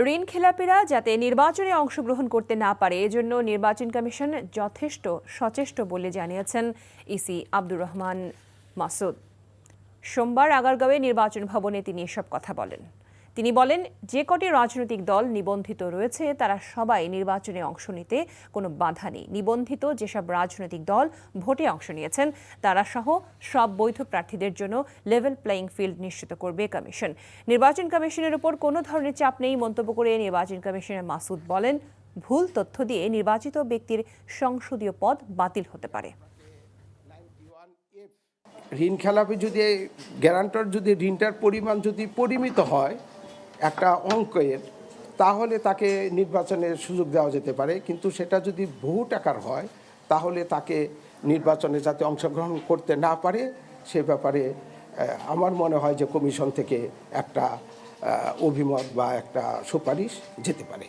ঋণ খেলাপিরা যাতে নির্বাচনে অংশগ্রহণ করতে না পারে এজন্য নির্বাচন কমিশন যথেষ্ট সচেষ্ট বলে জানিয়েছেন ইসি আব্দুর রহমান মাসুদ। সোমবার আগারগাঁওয়ে নির্বাচন ভবনে তিনি এসব কথা বলেন। তিনি বলেন, যে কটি রাজনৈতিক দল নিবন্ধিত রয়েছে তারা সবাই নির্বাচনে অংশ নিতে কোনো বাধা নেই। নিবন্ধিত যেসব রাজনৈতিক দল ভোটে অংশ নিয়েছেন তারা সহ সব বৈধ প্রার্থীদের জন্য লেভেল প্লেয়িং ফিল্ড নিশ্চিত করবে কমিশন। নির্বাচন কমিশনের উপর কোনো ধরনের চাপ নেই মন্তব্য করে নির্বাচন কমিশনার মাসুদ বলেন, ভুল তথ্য দিয়ে নির্বাচিত ব্যক্তির সংসদীয় পদ বাতিল হতে পারে। ঋণ খেলাপি যদি গ্যারান্টর যদি ঋণটার পরিমাণ যদি পরিমিত হয় একটা অঙ্কের, তাহলে তাকে নির্বাচনের সুযোগ দেওয়া যেতে পারে। কিন্তু সেটা যদি বহু টাকার হয় তাহলে তাকে নির্বাচনে যাতে অংশগ্রহণ করতে না পারে সে ব্যাপারে আমার মনে হয় যে কমিশন থেকে একটা অভিমত বা একটা সুপারিশ যেতে পারে।